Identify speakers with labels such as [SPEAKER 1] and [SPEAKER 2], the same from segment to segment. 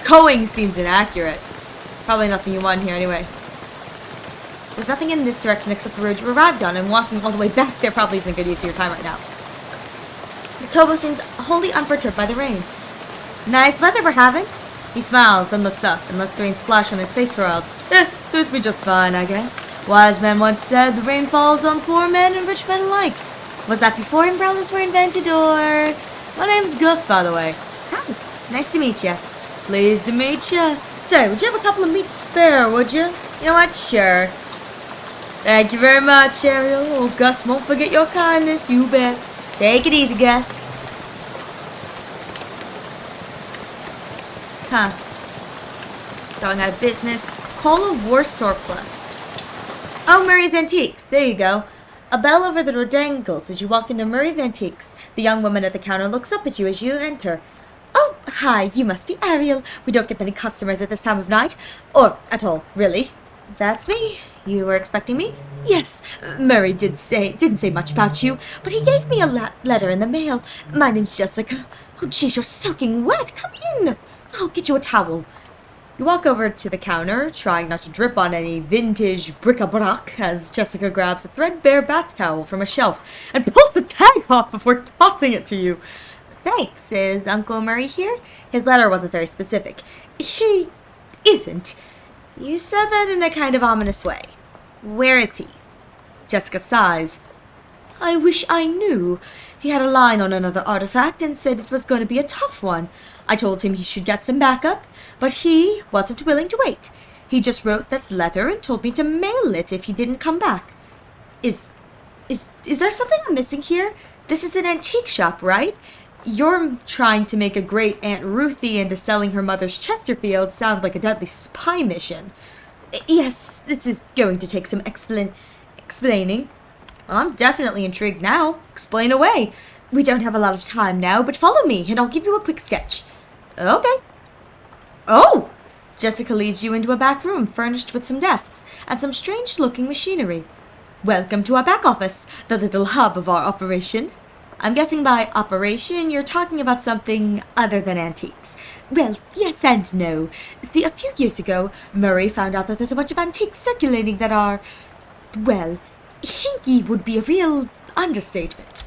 [SPEAKER 1] Going seems inaccurate. Probably nothing you want here anyway. There's nothing in this direction except the road you arrived on, and walking all the way back there probably isn't a good use of your time right now. This hobo seems wholly unperturbed by the rain. Nice weather we're having. He smiles, then looks up, and lets the rain splash on his face for a while. Suits me just fine, I guess. Wise man once said the rain falls on poor men and rich men alike. Was that before umbrellas were invented, or... My name's Gus, by the way. Hi. Nice to meet you. Pleased to meet you. Say, would you have a couple of meat to spare, would you? You know what? Sure. Thank you very much, Ariel. Oh, Gus won't forget your kindness, you bet. Take it easy, Gus. Huh. Going out of business. Coal of War surplus. Oh, Murray's Antiques. There you go. A bell over the door dangles as you walk into Murray's Antiques. The young woman at the counter looks up at you as you enter. Oh, hi, you must be Ariel. We don't get many customers at this time of night. Or at all, really. That's me. You were expecting me? Yes. Murray didn't say much about you, but he gave me a letter in the mail. My name's Jessica. Oh, geez, you're soaking wet. Come in. I'll get you a towel. You walk over to the counter, trying not to drip on any vintage bric-a-brac, as Jessica grabs a threadbare bath towel from a shelf and pulls the tag off before tossing it to you. Thanks. Is Uncle Murray here? His letter wasn't very specific. He isn't. You said that in a kind of ominous way. Where is he? Jessica sighs. I wish I knew. He had a line on another artifact and said it was going to be a tough one. I told him he should get some backup, but he wasn't willing to wait. He just wrote that letter and told me to mail it if he didn't come back. Is there something I'm missing here? This is an antique shop, right? You're trying to make a great Aunt Ruthie into selling her mother's Chesterfield sound like a deadly spy mission. Yes, this is going to take some explaining. Well, I'm definitely intrigued now. Explain away. We don't have a lot of time now, but follow me, and I'll give you a quick sketch. Okay. Oh! Jessica leads you into a back room furnished with some desks and some strange-looking machinery. Welcome to our back office, the little hub of our operation. I'm guessing by operation you're talking about something other than antiques. Well, yes and no. See, a few years ago, Murray found out that there's a bunch of antiques circulating that are, well, hinky would be a real understatement.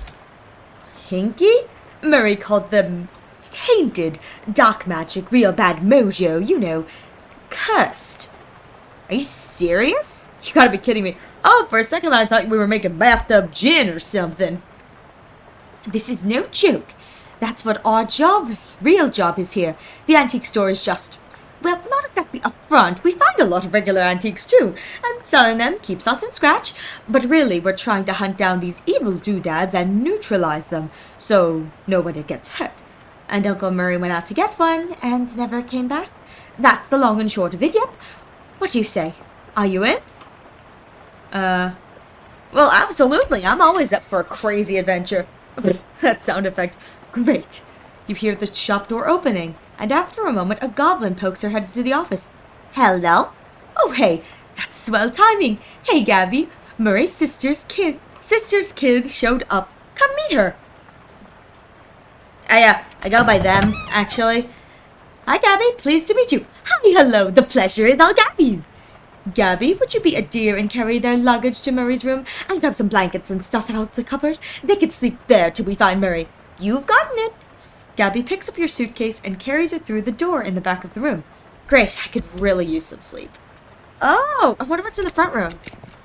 [SPEAKER 1] Hinky? Murray called them tainted, dark magic, real bad mojo, you know, cursed. Are you serious? You gotta be kidding me. Oh, for a second I thought we were making bathtub gin or something. This is no joke. That's what our real job is here. The antique store is just, well, not exactly a front. We find a lot of regular antiques too, and selling them keeps us in scratch. But really, we're trying to hunt down these evil doodads and neutralize them, so nobody gets hurt. And Uncle Murray went out to get one, and never came back. That's the long and short of it, yep. What do you say? Are you in? Well, absolutely. I'm always up for a crazy adventure. That sound effect. Great. You hear the shop door opening, and after a moment, a goblin pokes her head into the office. Hello? Oh, hey, that's swell timing. Hey, Gabby, Murray's sister's kid showed up. Come meet her. I go by them, actually. Hi, Gabby, pleased to meet you. Hi, hello, the pleasure is all Gabby's. Gabby, would you be a dear and carry their luggage to Murray's room and grab some blankets and stuff out the cupboard? They could sleep there till we find Murray. You've gotten it. Gabby picks up your suitcase and carries it through the door in the back of the room. Great, I could really use some sleep. Oh, I wonder what's in the front room.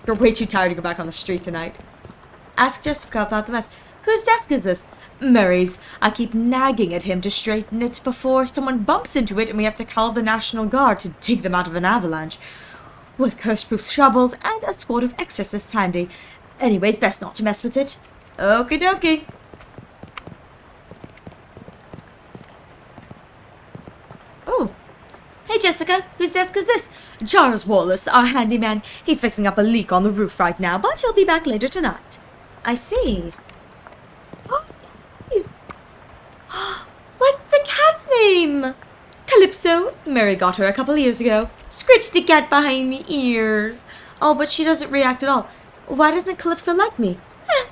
[SPEAKER 1] You're way too tired to go back on the street tonight. Ask Jessica about the mess. Whose desk is this? Murray's. I keep nagging at him to straighten it before someone bumps into it and we have to call the National Guard to dig them out of an avalanche. With curse-proof shovels and a squad of exorcists handy. Anyways, best not to mess with it. Okie dokie. Oh. Hey, Jessica. Whose desk is this? Charles Wallace, our handyman. He's fixing up a leak on the roof right now, but he'll be back later tonight. I see. What's the cat's name? Calypso. Mary got her a couple of years ago. Scritch the cat behind the ears. Oh, but she doesn't react at all. Why doesn't Calypso like me?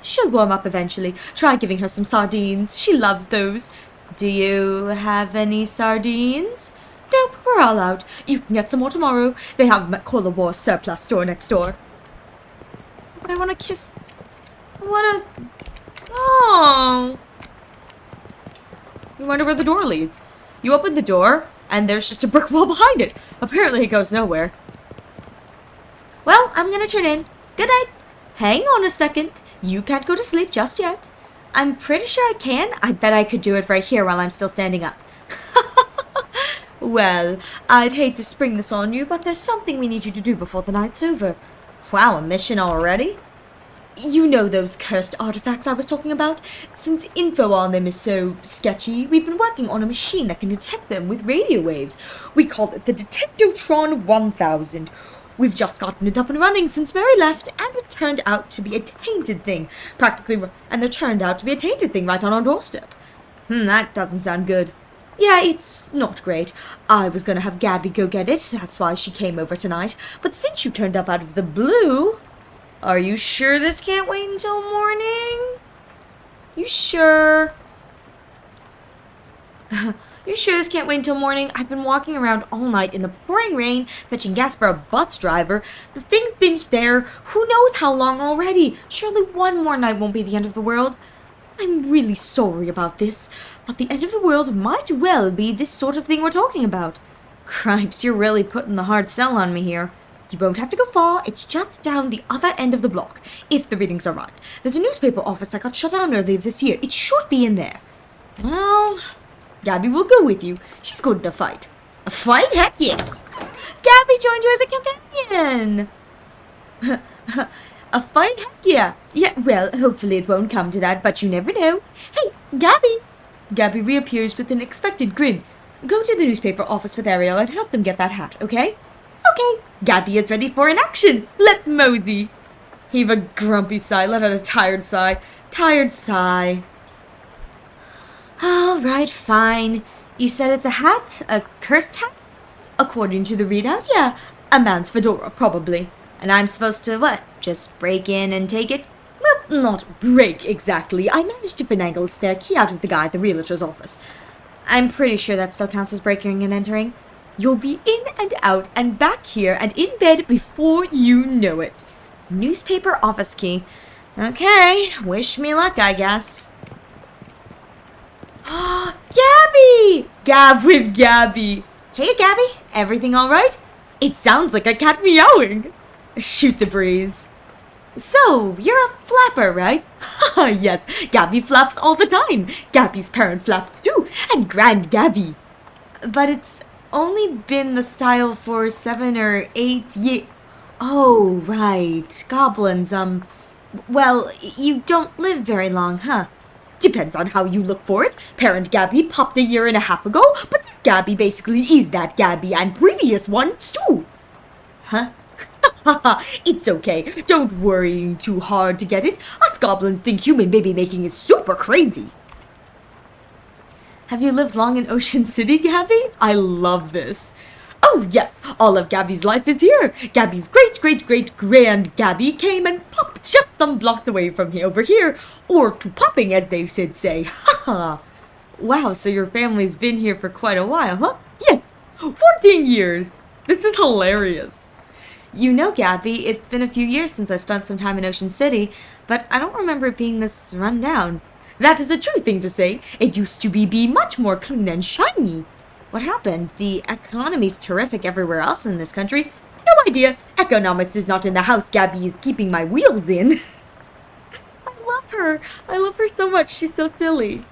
[SPEAKER 1] She'll warm up eventually. Try giving her some sardines. She loves those. Do you have any sardines? Nope, we're all out. You can get some more tomorrow. They have them at Cola War's surplus store next door. But I want to kiss... I want to... Oh... You wonder where the door leads. You open the door, and there's just a brick wall behind it. Apparently it goes nowhere. Well, I'm gonna turn in. Good night. Hang on a second. You can't go to sleep just yet. I'm pretty sure I can. I bet I could do it right here while I'm still standing up. Well, I'd hate to spring this on you, but there's something we need you to do before the night's over. Wow, a mission already? You know those cursed artifacts I was talking about? Since info on them is so sketchy, we've been working on a machine that can detect them with radio waves. We call it the Detectotron 1000. We've just gotten it up and running since Mary left, and it turned out to be a tainted thing. And there turned out to be a tainted thing right on our doorstep. That doesn't sound good. Yeah, it's not great. I was gonna have Gabby go get it, that's why she came over tonight. But since you turned up out of the blue... Are you sure this can't wait until morning? You sure? You sure this can't wait until morning? I've been walking around all night in the pouring rain, fetching gas for a bus driver. The thing's been there who knows how long already. Surely one more night won't be the end of the world. I'm really sorry about this, but the end of the world might well be this sort of thing we're talking about. Cripes, you're really putting the hard sell on me here. You won't have to go far, it's just down the other end of the block, if the readings are right. There's a newspaper office that got shut down earlier this year. It should be in there. Well, Gabby will go with you. She's good in a fight. A fight? Heck yeah! Gabby joined you as a companion! A fight? Heck yeah! Yeah, well, hopefully it won't come to that, but you never know. Hey, Gabby! Gabby reappears with an expected grin. Go to the newspaper office with Ariel and help them get that hat, okay? Okay, Gabby is ready for an action. Let's mosey. Heave a grumpy sigh, let out a tired sigh. Tired sigh. All right, fine. You said it's a hat? A cursed hat? According to the readout, yeah. A man's fedora, probably. And I'm supposed to, what, just break in and take it? Well, not break exactly. I managed to finagle a spare key out of the guy at the realtor's office. I'm pretty sure that still counts as breaking and entering. You'll be in and out and back here and in bed before you know it. Newspaper office key. Okay, wish me luck, I guess. Gabby! Gab with Gabby. Hey, Gabby, everything all right? It sounds like a cat meowing. Shoot the breeze. So, you're a flapper, right? Haha, yes, Gabby flaps all the time. Gabby's parent flapped too, and Grand Gabby. But it's only been the style for 7 or 8 years. Oh, right. Goblins, well, you don't live very long, huh? Depends on how you look for it. Parent Gabby popped a year and a half ago, but this Gabby basically is that Gabby and previous ones too. Huh? It's okay. Don't worry too hard to get it. Us goblins think human baby making is super crazy. Have you lived long in Ocean City, Gabby? I love this. Oh, yes, all of Gabby's life is here. Gabby's great-great-great-grand Gabby came and popped just some blocks away from here over here. Or to popping, as they should say. Ha! Wow, so your family's been here for quite a while, huh? Yes, 14 years. This is hilarious. You know, Gabby, it's been a few years since I spent some time in Ocean City, but I don't remember it being this run down. That is a true thing to say. It used to be much more clean and shiny. What happened? The economy's terrific everywhere else in this country. No idea. Economics is not in the house Gabby is keeping my wheels in. I love her. I love her so much. She's so silly.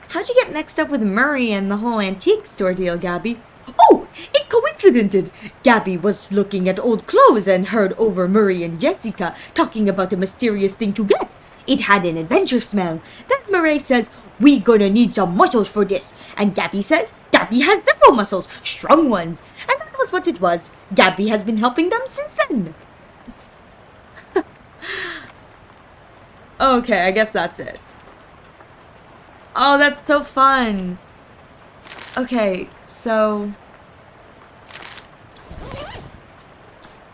[SPEAKER 1] How'd you get mixed up with Murray and the whole antique store deal, Gabby? Oh, it coincidented. Gabby was looking at old clothes and heard over Murray and Jessica talking about a mysterious thing to get. It had an adventure smell. Then Murray says, we gonna need some muscles for this. And Gabby says, Gabby has several muscles, strong ones. And that was what it was. Gabby has been helping them since then. Okay, I guess that's it. Oh, that's so fun. Okay, so...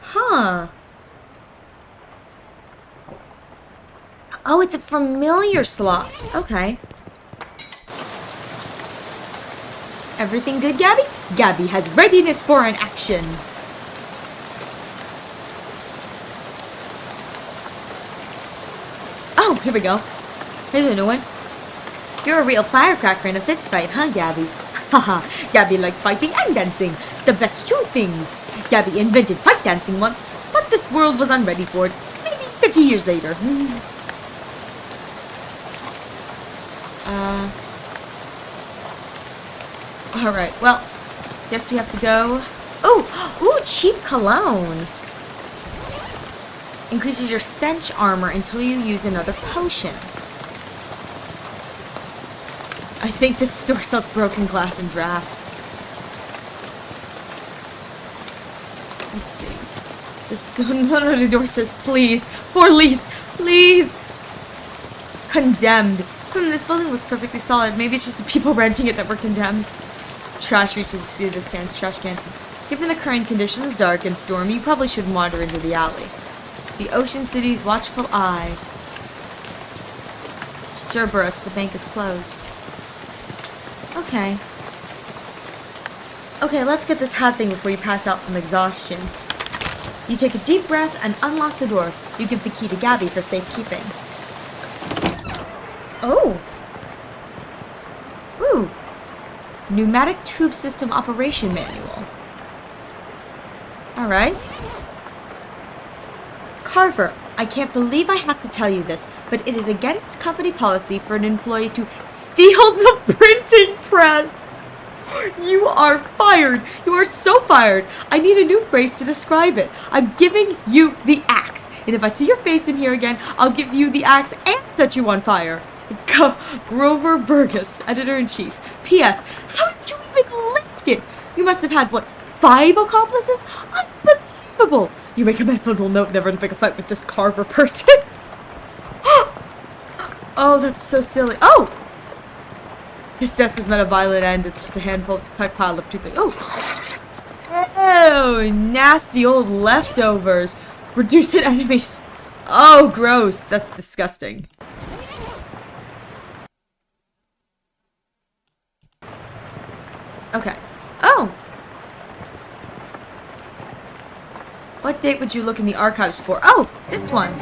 [SPEAKER 1] Huh. Oh, it's a familiar slot. Okay. Everything good, Gabby? Gabby has readiness for an action. Oh, here we go. Here's a new one. You're a real firecracker in a fist fight, huh, Gabby? Haha, Gabby likes fighting and dancing. The best two things. Gabby invented fight dancing once, but this world was unready for it. Maybe 50 years later. Alright, well, guess we have to go. Ooh, cheap cologne. Increases your stench armor until you use another potion. I think this store sells broken glass and drafts. Let's see. This none of the door says please. For lease, please. Condemned. This building looks perfectly solid. Maybe it's just the people renting it that were condemned. Trash reaches to see this man's trash can. Given the current conditions, dark and stormy, you probably shouldn't wander into the alley. The Ocean City's watchful eye. Cerberus, the bank is closed. Okay. Okay, let's get this hat thing before you pass out from exhaustion. You take a deep breath and unlock the door. You give the key to Gabby for safekeeping. Oh! Ooh! Pneumatic Tube System Operation Manual. Alright. Carver, I can't believe I have to tell you this, but it is against company policy for an employee to steal the printing press! You are fired! You are so fired! I need a new phrase to describe it. I'm giving you the axe. And if I see your face in here again, I'll give you the axe and set you on fire. Grover Burgess, Editor-in-Chief. P.S. How did you even lift it? You must have had, what, 5 accomplices? Unbelievable! You make a mental note never to pick a fight with this Carver person. Oh, that's so silly. Oh! This desk has met a violent end. It's just a handful of pile of toothpaste. Oh, nasty old leftovers. Reduced enemies. Oh, gross. That's disgusting. Okay. Oh! What date would you look in the archives for? Oh, this one.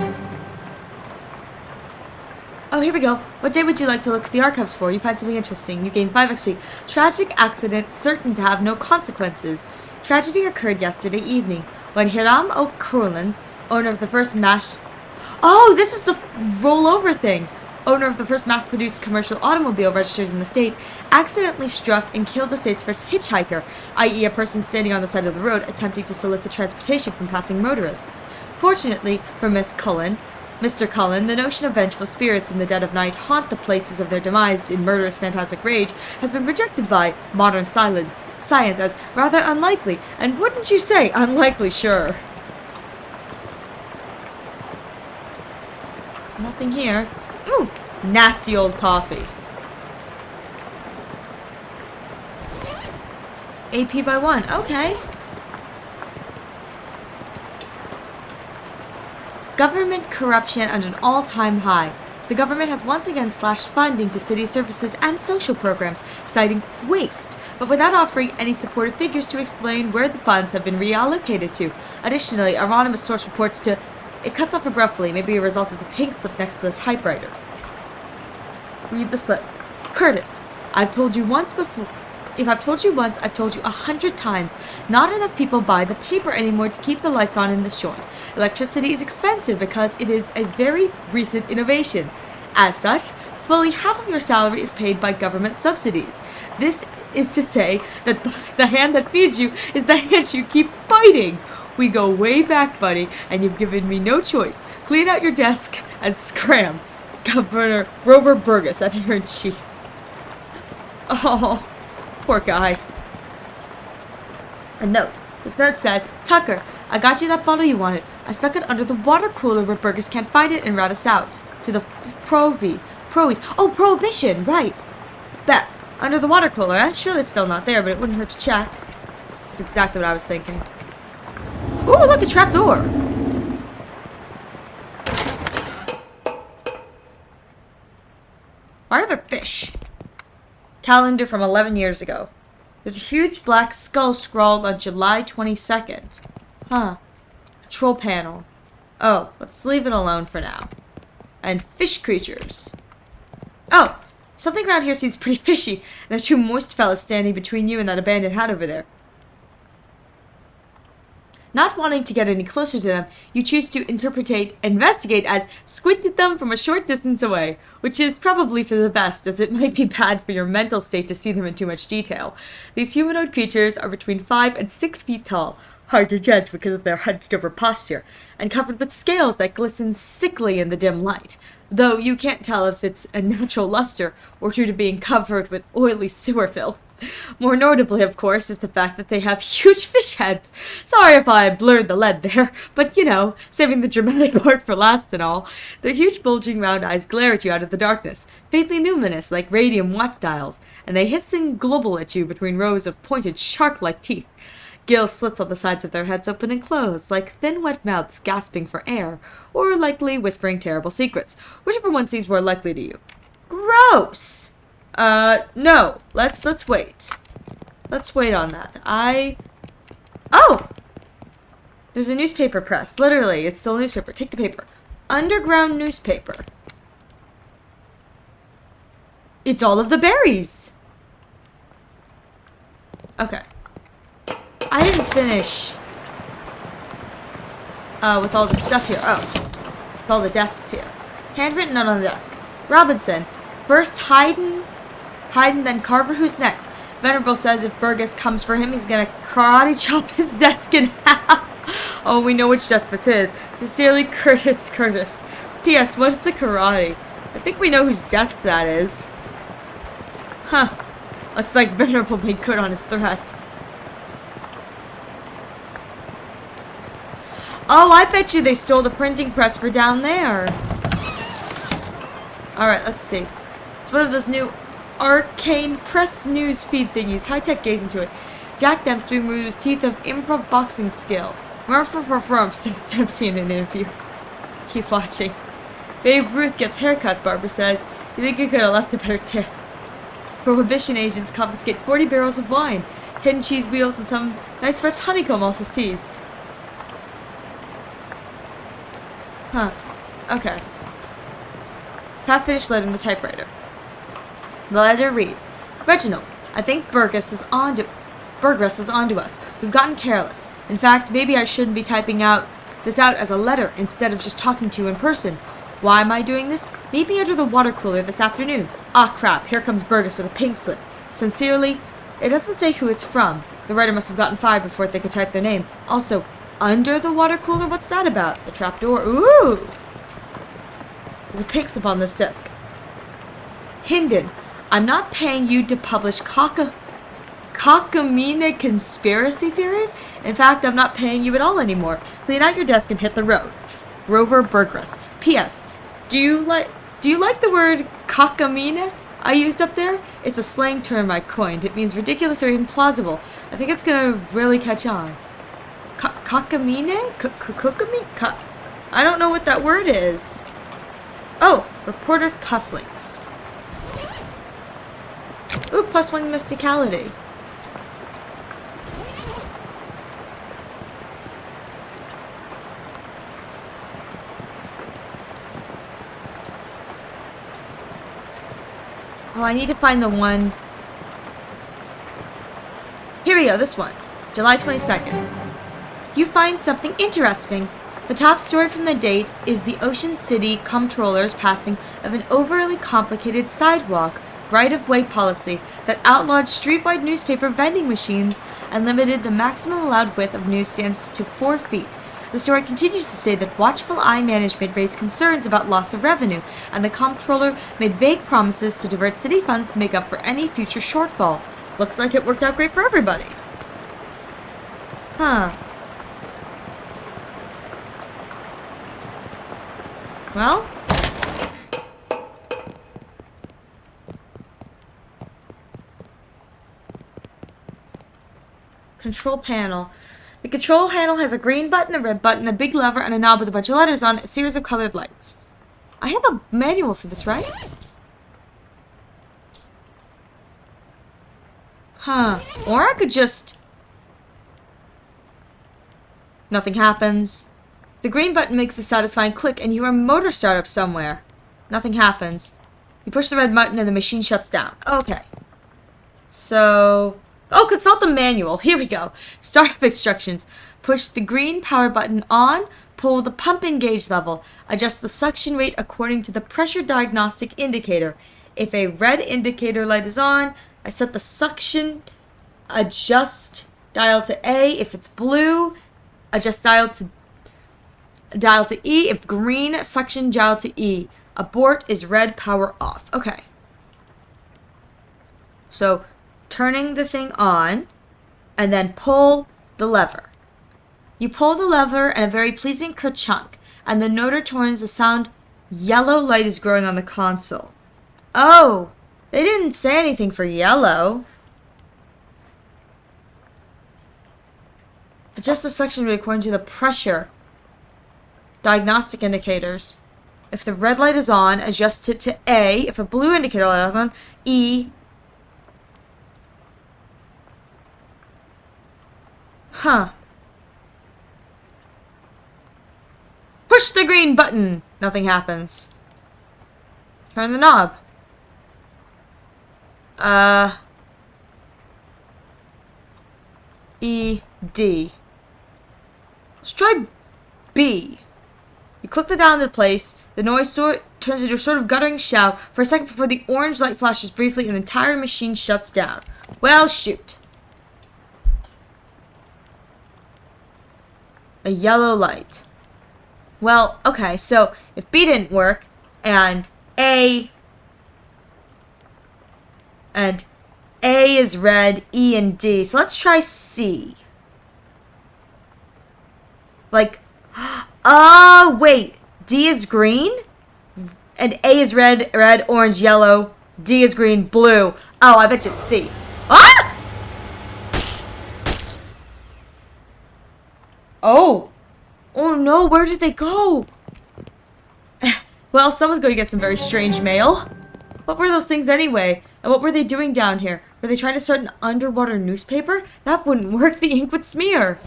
[SPEAKER 1] Oh, here we go. What day would you like to look at the archives for? You find something interesting. You gain 5 XP. Tragic accident certain to have no consequences. Tragedy occurred yesterday evening when Hiram O'Curlins, owner of the first Oh, this is the rollover thing. Owner of the first mass-produced commercial automobile registered in the state, accidentally struck and killed the state's first hitchhiker, i.e. a person standing on the side of the road attempting to solicit transportation from passing motorists. Fortunately for Mr. Cullen, the notion of vengeful spirits in the dead of night haunt the places of their demise in murderous phantasmic rage has been rejected by modern science as rather unlikely, and wouldn't you say unlikely, sure. Nothing here. Ooh, nasty old coffee. AP by 1, okay. Government corruption at an all-time high. The government has once again slashed funding to city services and social programs, citing waste, but without offering any supportive figures to explain where the funds have been reallocated to. Additionally, anonymous source reports to... It cuts off abruptly, maybe a result of the pink slip next to the typewriter. Read the slip. Curtis, I've told you once before... If I've told you once, I've told you 100 times. Not enough people buy the paper anymore to keep the lights on in this joint. Electricity is expensive because it is a very recent innovation. As such, fully half of your salary is paid by government subsidies. This is to say that the hand that feeds you is the hand you keep biting. We go way back, buddy, and you've given me no choice. Clean out your desk and scram. Governor Grover Burgess, Editor-in-Chief. Oh... Poor guy. A note. This note says, Tucker, I got you that bottle you wanted. I stuck it under the water cooler where Burgess can't find it and rat us out. To the Prohies. Oh, Prohibition, right. Bet. Under the water cooler, eh? Surely it's still not there, but it wouldn't hurt to check. This is exactly what I was thinking. Ooh, look, a trapdoor. Why are there fish? Calendar from 11 years ago. There's a huge black skull scrawled on July 22nd. Huh. Control panel. Oh, let's leave it alone for now. And fish creatures. Oh, something around here seems pretty fishy. There are two moist fellas standing between you and that abandoned hut over there. Not wanting to get any closer to them, you choose to investigate as squinted them from a short distance away, which is probably for the best, as it might be bad for your mental state to see them in too much detail. These humanoid creatures are between 5 and 6 feet tall, hard to judge because of their hunched-over posture, and covered with scales that glisten sickly in the dim light, though you can't tell if it's a natural luster or due to being covered with oily sewer filth. More notably, of course, is the fact that they have huge fish heads. Sorry if I blurred the lead there, but you know, saving the dramatic part for last and all. Their huge bulging round eyes glare at you out of the darkness, faintly luminous like radium watch dials, and they hiss and globble at you between rows of pointed shark-like teeth. Gill slits on the sides of their heads open and close, like thin wet mouths gasping for air, or likely whispering terrible secrets, whichever one seems more likely to you. Gross! No. Let's wait. Let's wait on that. Oh! There's a newspaper press. Literally, it's still a newspaper. Take the paper. Underground newspaper. It's all of the berries! Okay. I didn't finish with all the stuff here. Oh. With all the desks here. Handwritten note on the desk. Robinson. First Haydn, then Carver. Who's next? Venerable says if Burgess comes for him, he's gonna karate chop his desk in half. Oh, we know which desk was his. Sincerely, Curtis. P.S. What's a karate? I think we know whose desk that is. Huh. Looks like Venerable made good on his threat. Oh, I bet you they stole the printing press for down there. Alright, let's see. It's one of those new arcane press news feed thingies. High-tech gaze into it. Jack Dempsey removes teeth of improv boxing skill. Says Dempsey in an interview. Keep watching. Babe Ruth gets haircut, Barbara says. You think you could have left a better tip. Prohibition agents confiscate 40 barrels of wine. 10 cheese wheels and some nice fresh honeycomb also seized. Huh. Okay. Half-finished letter in the typewriter. The letter reads, Reginald, I think Burgess is onto us. We've gotten careless. In fact, maybe I shouldn't be typing this out as a letter instead of just talking to you in person. Why am I doing this? Meet me under the water cooler this afternoon. Ah, crap. Here comes Burgess with a pink slip. Sincerely, it doesn't say who it's from. The writer must have gotten fired before they could type their name. Also, under the water cooler? What's that about? The trapdoor? Ooh! There's a pink slip on this desk. Hinden, I'm not paying you to publish cockamamie conspiracy theories. In fact, I'm not paying you at all anymore. Clean out your desk and hit the road. Grover Burgess. P.S. Do you like the word cockamamie I used up there? It's a slang term I coined. It means ridiculous or implausible. I think it's gonna really catch on. Cockamamie? I don't know what that word is. Oh, reporter's cufflinks. Ooh, +1 mysticality. Oh, I need to find the one. Here we go, this one. July 22nd. You find something interesting. The top story from the date is the Ocean City Comptroller's passing of an overly complicated sidewalk right-of-way policy that outlawed street-wide newspaper vending machines and limited the maximum allowed width of newsstands to 4 feet. The story continues to say that watchful eye management raised concerns about loss of revenue, and the comptroller made vague promises to divert city funds to make up for any future shortfall. Looks like it worked out great for everybody. Huh. Well, control panel. The control panel has a green button, a red button, a big lever, and a knob with a bunch of letters on it, a series of colored lights. I have a manual for this, right? Huh. Or I could just... Nothing happens. The green button makes a satisfying click and you hear a motor start up somewhere. Nothing happens. You push the red button and the machine shuts down. Okay. So... Oh, consult the manual. Here we go. Startup instructions. Push the green power button on. Pull the pump-in gauge level. Adjust the suction rate according to the pressure diagnostic indicator. If a red indicator light is on, I set the suction. Adjust dial to A. If it's blue, adjust dial to E. If green, suction dial to E. Abort is red, power off. Okay. So, turning the thing on, and then pull the lever. You pull the lever and a very pleasing kerchunk, and the motor turns a sound. Yellow light is growing on the console. Oh, they didn't say anything for yellow. Adjust the suction rate according to the pressure diagnostic indicators. If the red light is on, adjust it to A. If a blue indicator light is on, E. Huh. Push the green button. Nothing happens. Turn the knob. E, D. Let's try B. You click the dial into place. The noise turns into a sort of guttering shout for a second before the orange light flashes briefly and the entire machine shuts down. Well, shoot. A yellow light. Well, okay, so if B didn't work, and A is red, E and D, so let's try C. Like, oh, wait, D is green, and A is red, orange, yellow, D is green, blue. Oh, I bet you it's C. Ah! Oh. Oh no, where did they go? Well, someone's going to get some very strange mail. What were those things anyway? And what were they doing down here? Were they trying to start an underwater newspaper? That wouldn't work. The ink would smear.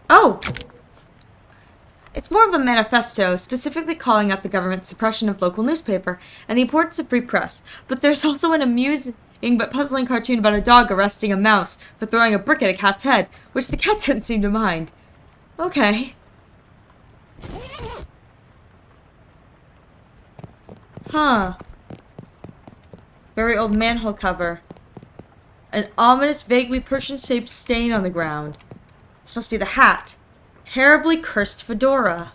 [SPEAKER 1] Oh. It's more of a manifesto, specifically calling out the government's suppression of local newspaper and the importance of free press. But there's also an amusing but puzzling cartoon about a dog arresting a mouse for throwing a brick at a cat's head, which the cat didn't seem to mind. Okay. Huh. Very old manhole cover. An ominous, vaguely Persian-shaped stain on the ground. This must be the hat. Terribly cursed fedora.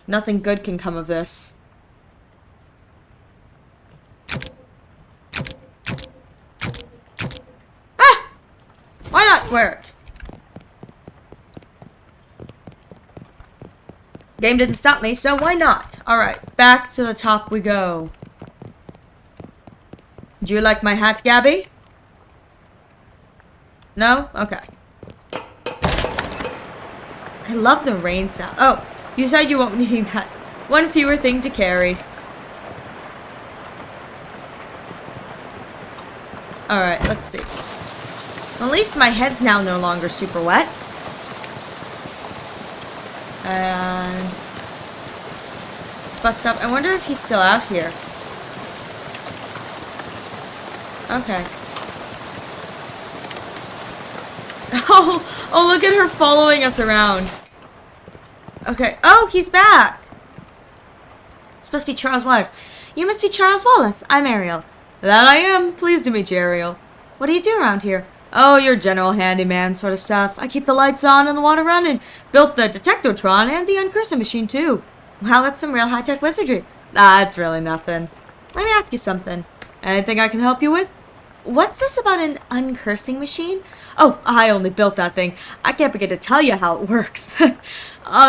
[SPEAKER 1] Nothing good can come of this. Ah! Why not wear it? Game didn't stop me, so why not? Alright, back to the top we go. Do you like my hat, Gabby? No? Okay. I love the rain sound. Oh, you said you won't be needing that. One fewer thing to carry. Alright, let's see. Well, at least my head's now no longer super wet. And it's bus stop. I wonder if he's still out here. Okay. Oh, look at her following us around. Okay. Oh, he's back. It's supposed to be Charles Wallace. You must be Charles Wallace. I'm Ariel. That I am. Pleased to meet you, Ariel. What do you do around here? Oh, your general handyman sort of stuff. I keep the lights on and the water running. Built the detectotron and the uncursing machine, too. Wow, that's some real high-tech wizardry. It's really nothing. Let me ask you something. Anything I can help you with? What's this about an uncursing machine? Oh, I only built that thing. I can't begin to tell you how it works. The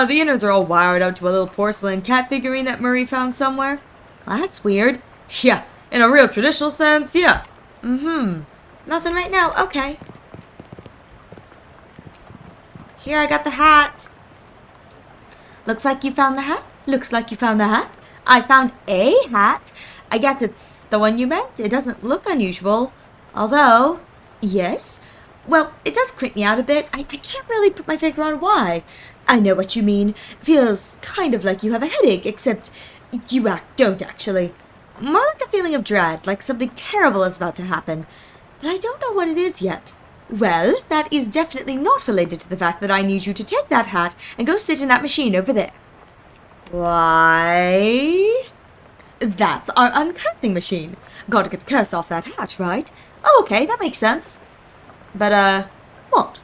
[SPEAKER 1] innards are all wired up to a little porcelain cat figurine that Murray found somewhere. Well, that's weird. Yeah, in a real traditional sense, yeah. Nothing right now. Okay. Here, I got the hat. Looks like you found the hat. Looks like you found the hat. I found a hat. I guess it's the one you meant. It doesn't look unusual. Although, yes. Well, it does creep me out a bit. I can't really put my finger on why. I know what you mean. Feels kind of like you have a headache, except you don't actually. More like a feeling of dread, like something terrible is about to happen. But I don't know what it is yet. Well, that is definitely not related to the fact that I need you to take that hat and go sit in that machine over there. Why? That's our uncursing machine. Gotta get the curse off that hat, right? Oh, okay, that makes sense. But, what?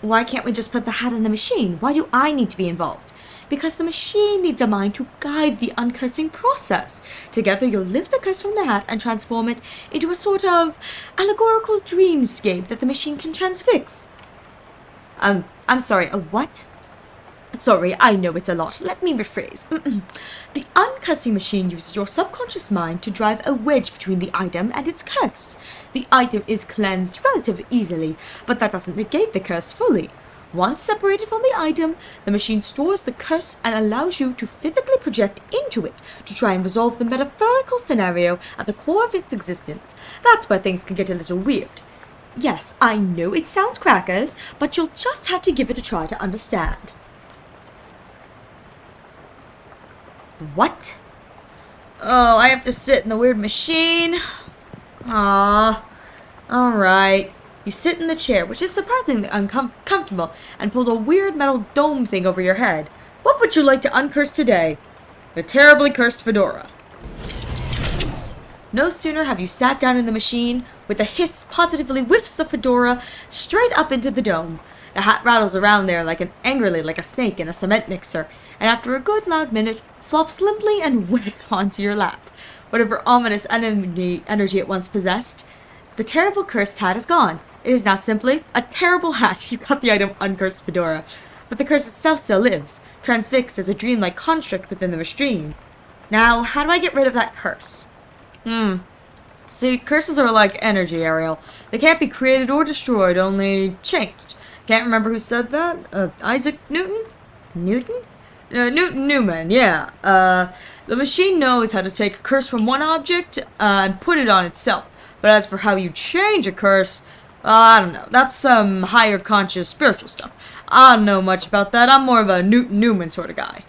[SPEAKER 1] Why can't we just put the hat in the machine? Why do I need to be involved? Because the machine needs a mind to guide the uncursing process. Together you'll lift the curse from the hat and transform it into a sort of allegorical dreamscape that the machine can transfix. I'm sorry, a what? Sorry, I know it's a lot. Let me rephrase. The uncursing machine uses your subconscious mind to drive a wedge between the item and its curse. The item is cleansed relatively easily, but that doesn't negate the curse fully. Once separated from the item, the machine stores the curse and allows you to physically project into it to try and resolve the metaphorical scenario at the core of its existence. That's where things can get a little weird. Yes, I know it sounds crackers, but you'll just have to give it a try to understand. What? Oh, I have to sit in the weird machine? Ah, alright. You sit in the chair, which is surprisingly uncomfortable, and pull a weird metal dome thing over your head. What would you like to uncurse today? The terribly cursed fedora. No sooner have you sat down in the machine, with a hiss positively whiffs the fedora straight up into the dome. The hat rattles around there angrily like a snake in a cement mixer, and after a good loud minute, flops limply and wet onto your lap. Whatever ominous energy it once possessed, the terrible cursed hat is gone. It is now simply a terrible hat. You got the item uncursed fedora. But the curse itself still lives, transfixed as a dreamlike construct within the machine. Now, how do I get rid of that curse? See, curses are like energy, Ariel. They can't be created or destroyed, only changed. Can't remember who said that? Isaac Newton? Newton? Newman, yeah. The machine knows how to take a curse from one object and put it on itself. But as for how you change a curse, I don't know. That's some higher conscious spiritual stuff. I don't know much about that. I'm more of a Newman sort of guy.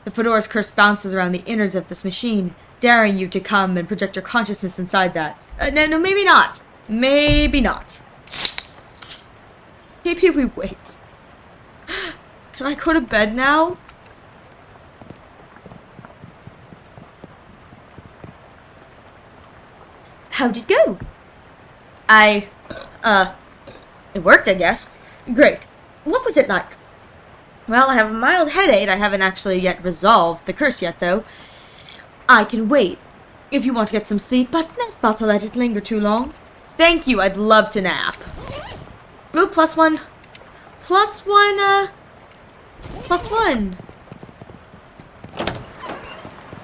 [SPEAKER 1] The fedora's curse bounces around the innards of this machine, daring you to come and project your consciousness inside that. No, maybe not. Maybe not. Maybe we wait. Can I go to bed now? How'd it go? It worked, I guess. Great. What was it like? Well, I have a mild headache. I haven't actually yet resolved the curse yet, though. I can wait if you want to get some sleep, but best not to let it linger too long. Thank you, I'd love to nap. Ooh, plus one. Plus one.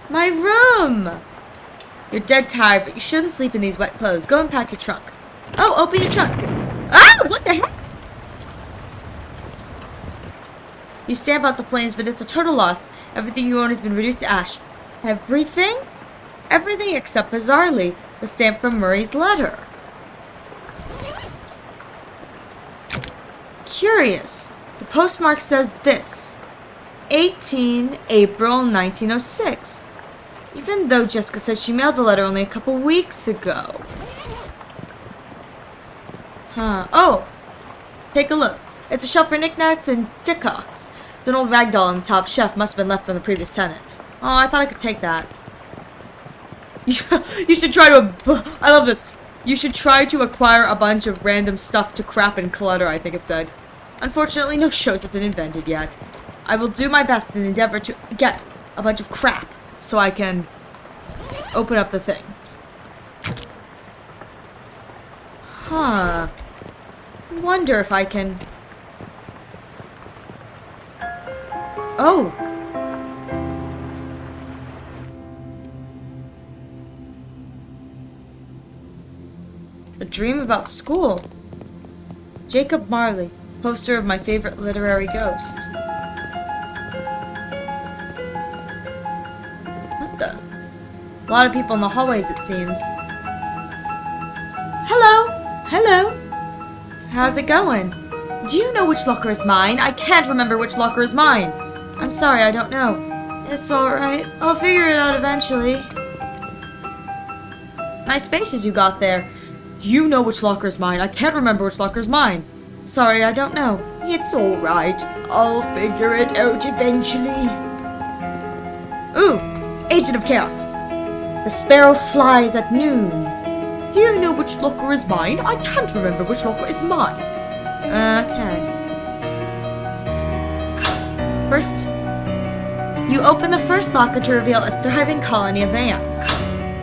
[SPEAKER 1] My room! You're dead tired, but you shouldn't sleep in these wet clothes. Go and pack your trunk. Oh, open your trunk. Ah! What the heck? You stamp out the flames, but it's a total loss. Everything you own has been reduced to ash. Everything? Everything except, bizarrely, the stamp from Murray's letter. Curious. The postmark says this. 18 April 1906. Even though Jessica said she mailed the letter only a couple weeks ago. Huh. Oh! Take a look. It's a shelf for knickknacks and dickocks. It's an old rag doll on the top shelf. Must have been left from the previous tenant. Oh, I thought I could take that. You should try to... I love this. You should try to acquire a bunch of random stuff to crap and clutter, I think it said. Unfortunately, no shows have been invented yet. I will do my best in an endeavor to get a bunch of crap so I can open up the thing. Huh. Wonder if I can... Oh! A dream about school. Jacob Marley, poster of my favorite literary ghost. What the? A lot of people in the hallways, it seems. Hello? Hello? How's it going? Do you know which locker is mine? I can't remember which locker is mine. I'm sorry, I don't know. It's alright. I'll figure it out eventually. Nice faces you got there. Do you know which locker is mine? I can't remember which locker is mine. Sorry, I don't know. It's alright. I'll figure it out eventually. Ooh! Agent of Chaos. The sparrow flies at noon. Do you know which locker is mine? I can't remember which locker is mine. Okay. First, you open the first locker to reveal a thriving colony of ants.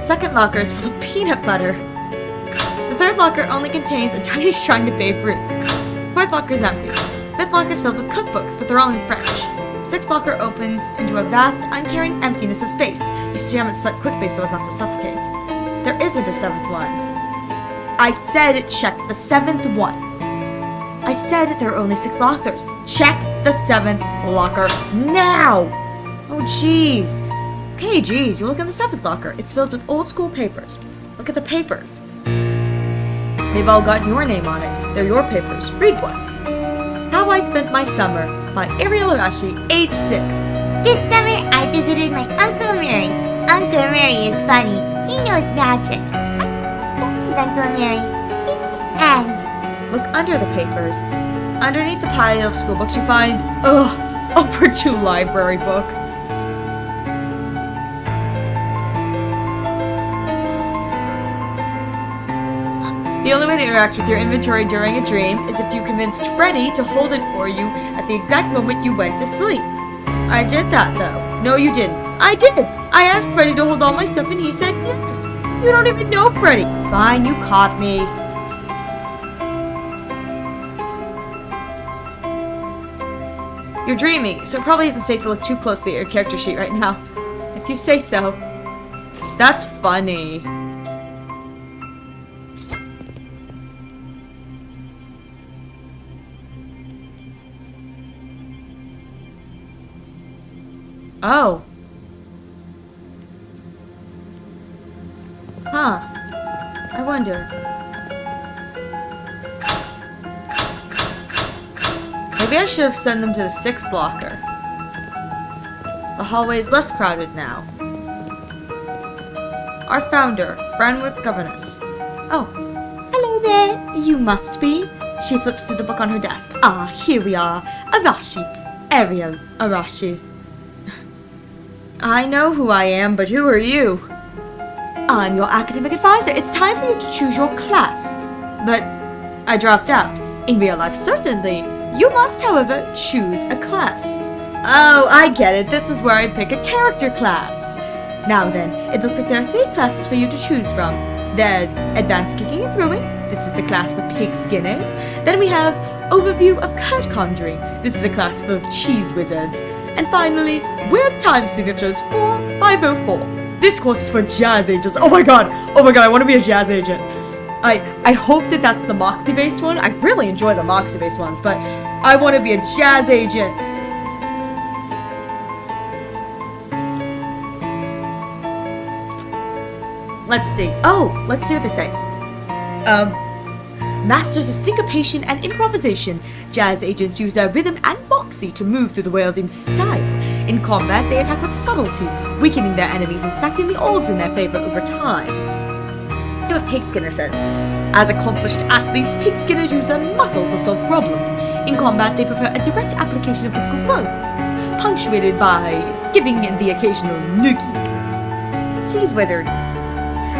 [SPEAKER 1] Second locker is full of peanut butter. The third locker only contains a tiny shrine to Babe Ruth. Fourth locker is empty. Fifth locker is filled with cookbooks, but they're all in French. Sixth locker opens into a vast, uncaring emptiness of space. You jam it shut quickly so as not to suffocate. There isn't a seventh one. I said check the seventh one. I said there are only 6 lockers. Check the 7th locker now! Oh, jeez. Okay, jeez, you look in the 7th locker. It's filled with old school papers. Look at the papers. They've all got your name on it. They're your papers. Read one. How I Spent My Summer by Ariel Arashi, age 6.
[SPEAKER 2] This summer, I visited my Uncle Mary. Uncle Mary is funny. He knows magic. Uncle Mary. And
[SPEAKER 1] Look under the papers. Underneath the pile of school books you find, a Purdue library book. The only way to interact with your inventory during a dream is if you convinced Freddy to hold it for you at the exact moment you went to sleep. I did that, though. No, you didn't. I did. I asked Freddy to hold all my stuff and he said yes. You don't even know Freddy. Fine, you caught me. You're dreaming, so it probably isn't safe to look too closely at your character sheet right now. If you say so. That's funny. Oh. Huh. I wonder. Maybe I should have sent them to the 6th locker. The hallway is less crowded now. Our founder, Branworth Governess. Oh. Hello there. You must be. She flips through the book on her desk. Ah, here we are. Arashi. Ariel Arashi. I know who I am, but who are you? I'm your academic advisor. It's time for you to choose your class. But I dropped out. In real life, certainly. You must, however, choose a class. Oh, I get it. This is where I pick a character class. Now then, it looks like there are 3 classes for you to choose from. There's Advanced Kicking and Throwing. This is the class for pig skinners. Then we have Overview of Card Conjuring. This is a class full of cheese wizards. And finally, Weird Time Signatures 4504. This course is for jazz agents. Oh my god, I want to be a jazz agent. I hope that that's the Moxie-based one. I really enjoy the Moxie-based ones, but I want to be a jazz agent. Let's see. Oh, let's see what they say. Masters of syncopation and improvisation, jazz agents use their rhythm and moxie to move through the world in style. In combat, they attack with subtlety, weakening their enemies and stacking the odds in their favor over time. See what Pig Skinner says. As accomplished athletes, Pig Skinners use their muscle to solve problems. In combat, they prefer a direct application of physical foes, punctuated by giving the occasional noogie. Cheese Wizard.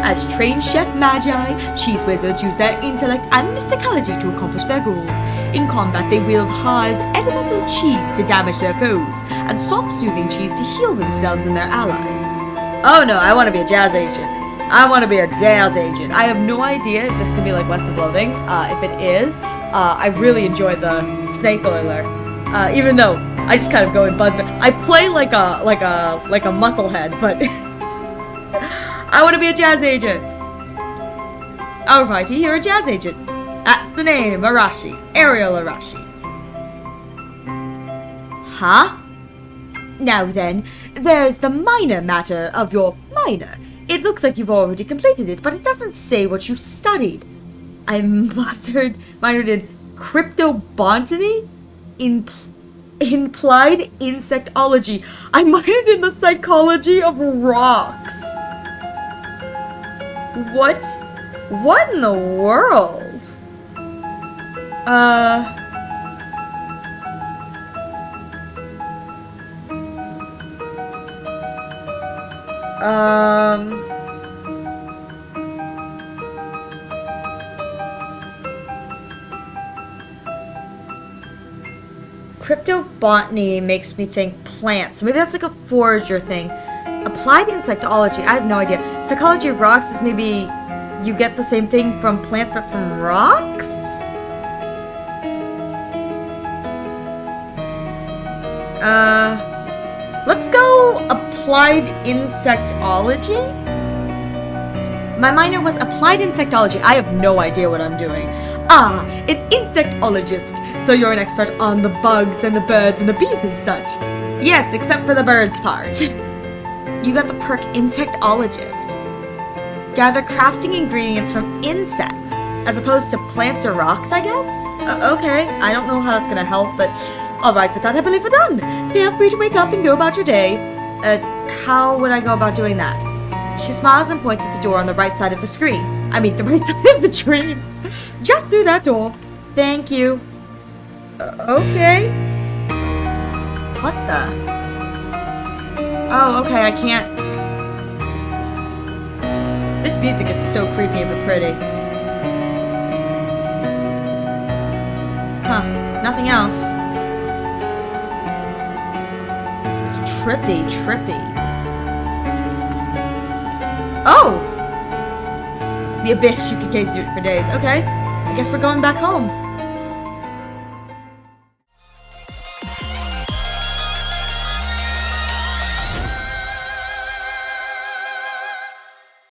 [SPEAKER 1] As trained chef magi, cheese wizards use their intellect and mysticality to accomplish their goals. In combat, they wield hard, elemental cheese to damage their foes, and soft-soothing cheese to heal themselves and their allies. Oh no, I want to be a jazz agent. I want to be a jazz agent. I have no idea if this can be like West of Loathing. If it is, I really enjoy the snake oiler. Even though I just kind of go in buds. I play like a musclehead, but I want to be a jazz agent. Alrighty, you're a jazz agent. That's the name, Arashi. Ariel Arashi. Huh? Now then, there's the minor matter of your minor. It looks like you've already completed it, but it doesn't say what you studied. I minored in cryptobotany? Implied insectology. I minored in the psychology of rocks. What? What in the world? Cryptobotany makes me think plants. Maybe that's like a forager thing. Applied insectology, I have no idea. Psychology of rocks is maybe you get the same thing from plants but from rocks? Let's go applied insectology? My minor was applied insectology. I have no idea what I'm doing. Ah, an insectologist. So you're an expert on the bugs and the birds and the bees and such. Yes, except for the birds part. You got the perk insectologist. Gather crafting ingredients from insects, as opposed to plants or rocks, I guess? Okay, I don't know how that's gonna help, but alright, with that I believe we're done. Feel free to wake up and go about your day. How would I go about doing that? She smiles and points at the door on the right side of the screen. I mean, the right side of the train. Just through that door. Thank you. Okay. What the? Oh, okay, I can't. This music is so creepy but pretty. Huh, nothing else. It's trippy. Oh! The abyss, you could case do it for days. Okay, I guess we're going back home.